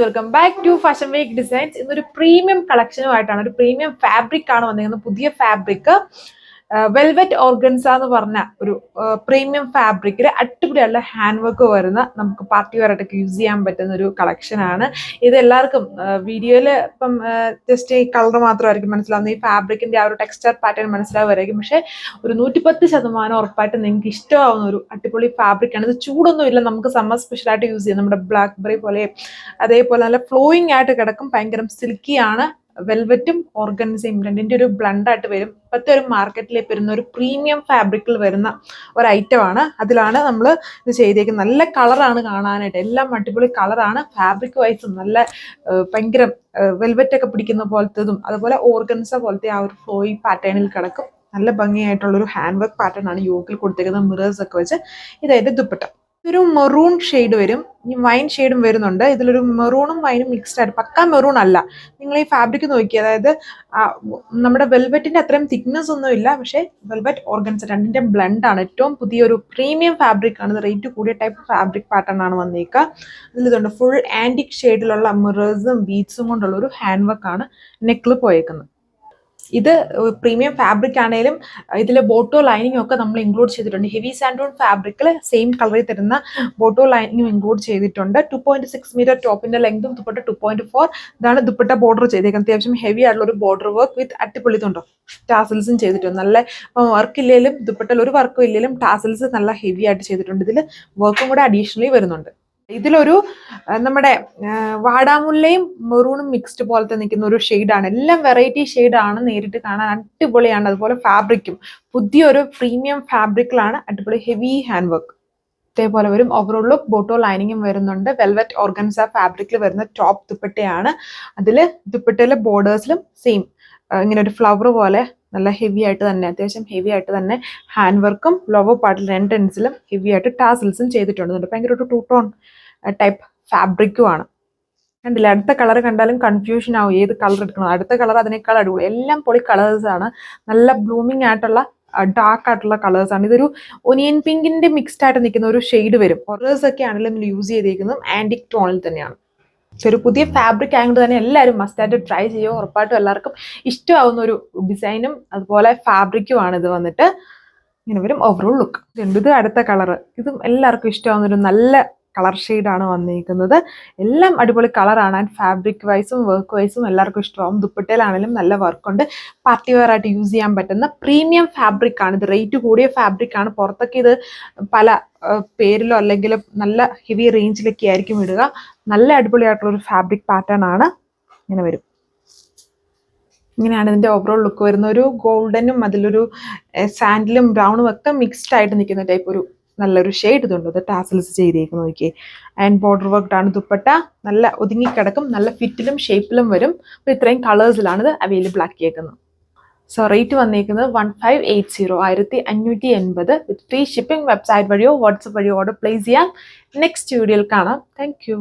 Welcome back to fashion week designs. ഇന്നൊരു premium കളക്ഷനുമായിട്ടാണ്, ഒരു പ്രീമിയം ഫാബ്രിക് ആണ് വന്നിരിക്കുന്നത്. പുതിയ ഫാബ്രിക് വെൽവെറ്റ് ഓർഗൻസ എന്ന് പറഞ്ഞ ഒരു പ്രീമിയം ഫാബ്രിക്കിൽ അടിപൊളിയുള്ള ഹാൻഡ് വർക്ക് വരുന്ന നമുക്ക് പാർട്ടി വെയർ ആയിട്ടൊക്കെ യൂസ് ചെയ്യാൻ പറ്റുന്ന ഒരു കളക്ഷൻ ആണ് ഇത്. എല്ലാവർക്കും വീഡിയോയിൽ ഇപ്പം ജസ്റ്റ് ഈ കളർ മാത്രമായിരിക്കും മനസ്സിലാവുന്നത്, ഈ ഫാബ്രിക്കിന്റെ ആ ഒരു ടെക്സ്ചർ പാറ്റേൺ മനസ്സിലാവുമായിരിക്കും. പക്ഷേ ഒരു 110% ഉറപ്പായിട്ട് നിങ്ങൾക്ക് ഇഷ്ടമാവുന്ന ഒരു അടിപൊളി ഫാബ്രിക് ആണ് ഇത്. ചൂടൊന്നും ഇല്ല, നമുക്ക് സമ്മർ സ്പെഷ്യലായിട്ട് യൂസ് ചെയ്യാം. നമ്മുടെ ബ്ലാക്ക്ബെറി പോലെ അതേപോലെ നല്ല ഫ്ലോയിങ് ആയിട്ട് കിടക്കും, ഭയങ്കര സിൽക്കി ആണ്. വെൽവെറ്റും ഓർഗൻസയും രണ്ടിൻ്റെ ഒരു ബ്ലണ്ടായിട്ട് വരും. ഇപ്പോഴത്തെ ഒരു മാർക്കറ്റിലേക്ക് വരുന്ന ഒരു പ്രീമിയം ഫാബ്രിക്കിൽ വരുന്ന ഒരു ഐറ്റമാണ്. അതിലാണ് നമ്മൾ ഇത് ചെയ്തേക്കുന്നത്. നല്ല കളറാണ് കാണാനായിട്ട്, എല്ലാം അടിപൊളി കളറാണ്. ഫാബ്രിക് വൈസും നല്ല ഭയങ്കര വെൽവെറ്റ് ഒക്കെ പിടിക്കുന്ന പോലത്തതും അതുപോലെ ഓർഗൻസ പോലത്തെ ആ ഒരു ഫ്ലോയി പാറ്റേണിൽ കിടക്കും. നല്ല ഭംഗിയായിട്ടുള്ളൊരു ഹാൻഡ് വർക്ക് പാറ്റേൺ ആണ് യോക്കിൽ കൊടുത്തേക്കുന്നത്, മിറേഴ്സ് ഒക്കെ വെച്ച്. ഇതായിട്ട് ദുപ്പട്ട ഇതൊരു മെറൂൺ ഷെയ്ഡ് വരും, ഈ വൈൻ ഷെയ്ഡും വരുന്നുണ്ട്. ഇതിലൊരു മെറൂണും വൈനും മിക്സ്ഡ് ആയിട്ട്, പക്ക മെറൂൺ അല്ല. നിങ്ങൾ ഈ ഫാബ്രിക് നോക്കി, അതായത് നമ്മുടെ വെൽവെറ്റിന്റെ അത്രയും തിക്നെസ് ഒന്നും ഇല്ല, പക്ഷേ വെൽവെറ്റ് ഓർഗൻസ രണ്ടിന്റെ ബ്ലെൻഡ് ആണ്. ഏറ്റവും പുതിയൊരു പ്രീമിയം ഫാബ്രിക് ആണ്. റേറ്റ് കൂടിയ ടൈപ്പ് ഫാബ്രിക് പാറ്റേൺ ആണ് വന്നേക്കുക. ഇതിലിതുണ്ട് ഫുൾ ആന്റിക് ഷെയ്ഡിലുള്ള മിറേഴ്സും ബീഡ്സും കൊണ്ടുള്ള ഒരു ഹാൻഡ് വർക്ക് ആണ് നെക്കിൽ പോയേക്കുന്നത്. ഇത് പ്രീമിയം ഫാബ്രിക് ആണെങ്കിലും ഇതിൽ ബോട്ടോ ലൈനിങ് ഒക്കെ നമ്മൾ ഇൻക്ലൂഡ് ചെയ്തിട്ടുണ്ട്. ഹെവി സാൻഡൂൺ ഫാബ്രിക്കിൽ സെയിം കളറിൽ തരുന്ന ബോട്ടോ ലൈനിങ് ഇൻക്ലൂഡ് ചെയ്തിട്ടുണ്ട്. 2.6 മീറ്റർ ടോപ്പിന്റെ ലെങ്തും ദുപ്പട്ട 2.4. ഇതാണ് ദുപ്പട്ട ബോർഡർ ചെയ്തേക്കുന്നത്. അത്യാവശ്യം ഹെവി ആയിട്ടുള്ള ഒരു ബോർഡർ വർക്ക് വിത്ത് അട്ടിപ്പൊളിതുണ്ടോ ടാസൽസും ചെയ്തിട്ടുണ്ട്. നല്ല വർക്ക് ഇല്ലെങ്കിലും ദുപ്പട്ടയിൽ ഒരു വർക്കും ഇല്ലെങ്കിലും ടാസൽസ് നല്ല ഹെവി ആയിട്ട് ചെയ്തിട്ടുണ്ട്. ഇതിൽ വർക്കും കൂടെ അഡീഷണലി വരുന്നുണ്ട്. ഇതിലൊരു നമ്മുടെ വാടാമുല്ലയും മെറൂണും മിക്സ്ഡ് പോലത്തെ നിൽക്കുന്ന ഒരു ഷെയ്ഡാണ്. എല്ലാം വെറൈറ്റി ഷെയ്ഡാണ്, നേരിട്ട് കാണാൻ അടിപൊളിയാണ്. അതുപോലെ ഫാബ്രിക്കും പുതിയൊരു പ്രീമിയം ഫാബ്രിക്കിലാണ്, അടിപൊളി ഹെവി ഹാൻഡ് വർക്ക്. ഇതേപോലെ വരും. ഓവറോൾ ലുക്ക് ബോട്ടോ ലൈനിങ്ങും വരുന്നുണ്ട്. വെൽവെറ്റ് ഓർഗൻസ ഫാബ്രിക്കിൽ വരുന്ന ടോപ്പ് ദുപ്പട്ടയാണ്. അതിൽ ദുപ്പട്ടയിലെ ബോർഡേഴ്സിലും സെയിം ഇങ്ങനെ ഒരു ഫ്ലവർ പോലെ നല്ല ഹെവി ആയിട്ട് തന്നെ, അത്യാവശ്യം ഹെവി ആയിട്ട് തന്നെ ഹാൻഡ് വർക്കും ലോവർ പാർട്ടിൽ രണ്ട് എൻഡ്സിലും ഹെവി ആയിട്ട് ടാസിൽസും ചെയ്തിട്ടുണ്ട്. ഭയങ്കര ഒരു 2 ടോൺ ടൈപ്പ് ഫാബ്രിക്കും ആണ്. കണ്ടില്ല, അടുത്ത കളർ കണ്ടാലും കൺഫ്യൂഷൻ ആവും ഏത് കളർ എടുക്കണം. അടുത്ത കളർ അതിനേക്കാൾ അടിപൊളി, എല്ലാം പൊളി കളേഴ്സ് ആണ്. നല്ല ബ്ലൂമിങ് ആയിട്ടുള്ള ഡാർക്ക് ആയിട്ടുള്ള കളേഴ്സ് ആണ്. ഇതൊരു ഒനിയൻ പിങ്കിന്റെ മിക്സ്ഡ് ആയിട്ട് നിൽക്കുന്ന ഒരു ഷെയ്ഡ് വരും. ഓറേഴ്സ് ഒക്കെ ആണെങ്കിലും യൂസ് ചെയ്തേക്കുന്നതും ആന്റിക് ടോണിൽ തന്നെയാണ്. ഒരു പുതിയ ഫാബ്രിക് ആയതുകൊണ്ട് തന്നെ എല്ലാവരും മസ്റ്റായിട്ട് ട്രൈ ചെയ്യുക. ഉറപ്പായിട്ടും എല്ലാവർക്കും ഇഷ്ടമാവുന്ന ഒരു ഡിസൈനും അതുപോലെ ഫാബ്രിക്കും ആണ് ഇത്. വന്നിട്ട് ഇങ്ങനെ വരും ഓവറോൾ ലുക്ക്. ഇത് അടുത്ത കളർ, ഇതും എല്ലാവർക്കും ഇഷ്ടമാവുന്ന ഒരു നല്ല കളർ ഷെയ്ഡാണ് വന്നിരിക്കുന്നത്. എല്ലാം അടിപൊളി കളറാണ്. ആൻഡ് ഫാബ്രിക് വൈസും വർക്ക് വൈസും എല്ലാവർക്കും ഇഷ്ടമാവും. ദുപ്പട്ടയിലാണെങ്കിലും നല്ല വർക്കുണ്ട്. പാർട്ടി വെയർ ആയിട്ട് യൂസ് ചെയ്യാൻ പറ്റുന്ന പ്രീമിയം ഫാബ്രിക് ആണ് ഇത്. റേറ്റ് കൂടിയ ഫാബ്രിക് ആണ്. പുറത്തൊക്കെ ഇത് പല പേരിലോ അല്ലെങ്കിൽ നല്ല ഹെവി റേഞ്ചിലൊക്കെ ആയിരിക്കും ഇടുക. നല്ല അടിപൊളിയായിട്ടുള്ളൊരു ഫാബ്രിക് പാറ്റേൺ ആണ്. ഇങ്ങനെ വരും. ഇങ്ങനെയാണ് ഇതിൻ്റെ ഓവറോൾ ലുക്ക് വരുന്നത്. ഒരു ഗോൾഡനും അതിലൊരു സാൻഡിലും ബ്രൗണും ഒക്കെ മിക്സ്ഡ് ആയിട്ട് നിൽക്കുന്ന ടൈപ്പ് ഒരു നല്ലൊരു ഷെയ്ഡ് ഇതുണ്ട്. അത് ടാസൽസ് ചെയ്തേക്ക് നോക്കിയേ. ആൻഡ് ബോർഡർ വർക്ക്ഡാണ് ദുപ്പട്ട. നല്ല ഒതുങ്ങിക്കിടക്കും, നല്ല ഫിറ്റിലും ഷേപ്പിലും വരും. അപ്പോൾ ഇത്രയും കളേഴ്സിലാണ് ഇത് അവൈലബിൾ ആക്കിയേക്കുന്നത്. സോ റേറ്റ് വന്നേക്കുന്നത് 1580, 1580 വിത്ത് ഫ്രീ ഷിപ്പിംഗ്. വെബ്സൈറ്റ് വഴിയോ വാട്സപ്പ് വഴിയോ ഓർഡർ പ്ലേസ് ചെയ്യാം. നെക്സ്റ്റ് വീഡിയോയിൽ കാണാം. Thank you.